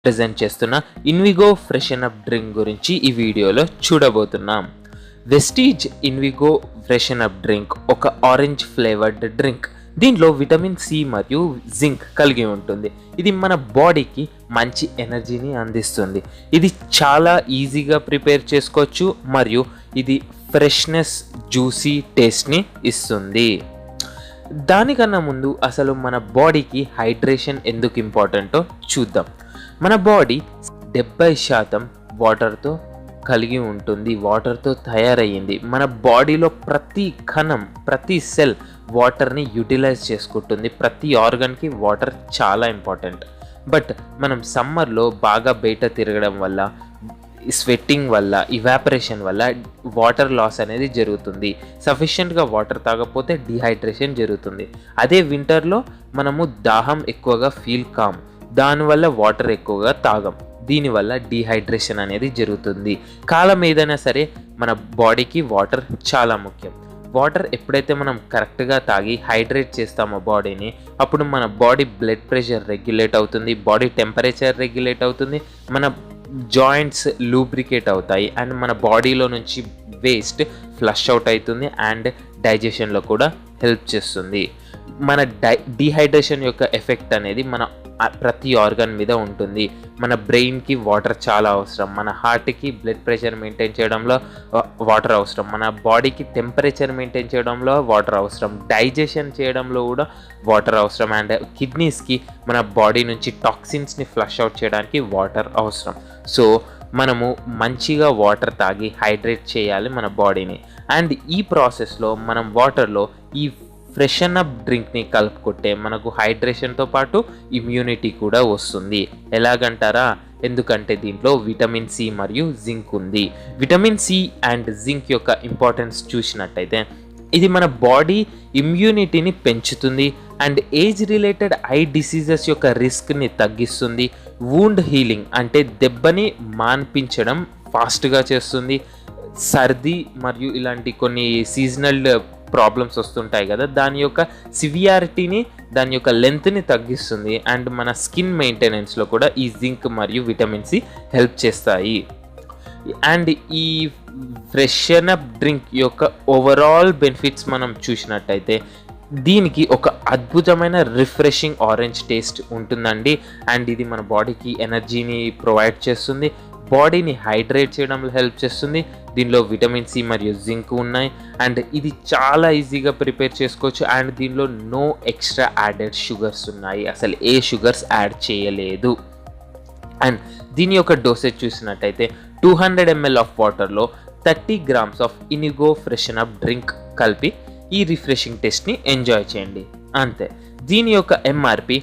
Present చేస్తున్న Invigo freshen up drink గురించి ఈ వీడియోలో చూడబోతున్నాం. Vestige Invigo freshen up drink ఒక ఆరెంజ్ ఫ్లేవర్డ్ డ్రింక్. దీనిలో విటమిన్ సి మరియు జింక్ కలిగి ఉంటుంది. ఇది మన బాడీకి మంచి ఎనర్జీని అందిస్తుంది. ఇది చాలా ఈజీగా ప్రిపేర్ చేసుకోవచ్చు మరియు ఇది ఫ్రెష్నెస్, జ్యూసీ టేస్ట్ని ఇస్తుంది. దానికన్నా ముందు అసలు మన బాడీకి హైడ్రేషన్ ఎందుకు ఇంపార్టెంటో చూద్దాం. మన బాడీ 70% వాటర్తో కలిగి ఉంటుంది, వాటర్తో తయారయ్యింది. మన బాడీలో ప్రతి కణం, ప్రతి సెల్ వాటర్ని యూటిలైజ్ చేసుకుంటుంది. ప్రతి ఆర్గన్కి వాటర్ చాలా ఇంపార్టెంట్. బట్ మనం సమ్మర్లో బాగా బయట తిరగడం వల్ల, స్వెట్టింగ్ వల్ల, ఇవాపరేషన్ వల్ల వాటర్ లాస్ అనేది జరుగుతుంది. సఫిషియెంట్గా వాటర్ తాగకపోతే డిహైడ్రేషన్ జరుగుతుంది. అదే వింటర్లో మనము దాహం ఎక్కువగా ఫీల్ కాము, దానివల్ల వాటర్ ఎక్కువగా తాగం. దీనివల్ల డిహైడ్రేషన్ అనేది జరుగుతుంది. కాలం ఏదైనా సరే మన బాడీకి వాటర్ చాలా ముఖ్యం. వాటర్ ఎప్పుడైతే మనం కరెక్ట్గా తాగి హైడ్రేట్ చేస్తామో బాడీని, అప్పుడు మన బాడీ బ్లడ్ ప్రెషర్ రెగ్యులేట్ అవుతుంది, బాడీ టెంపరేచర్ రెగ్యులేట్ అవుతుంది, మన జాయింట్స్ లూబ్రికేట్ అవుతాయి అండ్ మన బాడీలో నుంచి వేస్ట్ ఫ్లష్ అవుట్ అవుతుంది అండ్ డైజెషన్లో కూడా హెల్ప్ చేస్తుంది. మన డిహైడ్రేషన్ యొక్క ఎఫెక్ట్ అనేది మన ప్రతి ఆర్గన్ మీద ఉంటుంది. మన బ్రెయిన్కి వాటర్ చాలా అవసరం, మన హార్ట్కి బ్లడ్ ప్రెషర్ మెయింటైన్ చేయడంలో వాటర్ అవసరం, మన బాడీకి టెంపరేచర్ మెయింటైన్ చేయడంలో వాటర్ అవసరం, డైజెషన్ చేయడంలో కూడా వాటర్ అవసరం అండ్ కిడ్నీస్కి మన బాడీ నుంచి టాక్సిన్స్ని ఫ్లష్ అవుట్ చేయడానికి వాటర్ అవసరం. సో మనము మంచిగా వాటర్ తాగి హైడ్రేట్ చేయాలి మన బాడీని. అండ్ ఈ ప్రాసెస్లో మనం వాటర్లో ఈ ఫ్రెషన్ అప్ డ్రింక్ని కలుపుకుంటే మనకు హైడ్రేషన్తో పాటు ఇమ్యూనిటీ కూడా వస్తుంది. ఎలాగంటారా? ఎందుకంటే దీంట్లో విటమిన్ సి మరియు జింక్ ఉంది. విటమిన్ సి అండ్ జింక్ యొక్క ఇంపార్టెన్స్ చూసినట్టయితే ఇది మన బాడీ ఇమ్యూనిటీని పెంచుతుంది and age related I diseases యొక్క రిస్క్ని తగ్గిస్తుంది. వూండ్ హీలింగ్ అంటే దెబ్బని మాన్పించడం ఫాస్ట్గా చేస్తుంది. సర్ది మరియు ఇలాంటి కొన్ని సీజనల్ ప్రాబ్లమ్స్ వస్తుంటాయి కదా, దాని యొక్క సివియారిటీని, దాని యొక్క లెంత్ని తగ్గిస్తుంది అండ్ మన స్కిన్ మెయింటెనెన్స్లో కూడా ఈ జింక్ మరియు విటమిన్ సి హెల్ప్ చేస్తాయి. అండ్ ఈ ఫ్రెషన్ అప్ డ్రింక్ యొక్క ఓవరాల్ బెనిఫిట్స్ మనం చూసినట్టయితే దీనికి ఒక అద్భుతమైన రిఫ్రెషింగ్ ఆరెంజ్ టేస్ట్ ఉంటుందండి. అండ్ ఇది మన బాడీకి ఎనర్జీని ప్రొవైడ్ చేస్తుంది, బాడీని హైడ్రేట్ చేయడంలో హెల్ప్ చేస్తుంది. దీనిలో విటమిన్ సి మరియు జింక్ ఉన్నాయి అండ్ ఇది చాలా ఈజీగా ప్రిపేర్ చేసుకోవచ్చు. అండ్ దీనిలో నో ఎక్స్ట్రా యాడెడ్ షుగర్స్ ఉన్నాయి, అసలు ఏ షుగర్స్ యాడ్ చేయలేదు. అండ్ దీని యొక్క డోసేజ్ చూసినట్టయితే 200 ml ఆఫ్ వాటర్లో 30 grams of Invigo freshen up drink కలిపి ఈ రిఫ్రెషింగ్ టేస్ట్ని ఎంజాయ్ చేయండి, అంతే. దీని యొక్క ఎంఆర్పి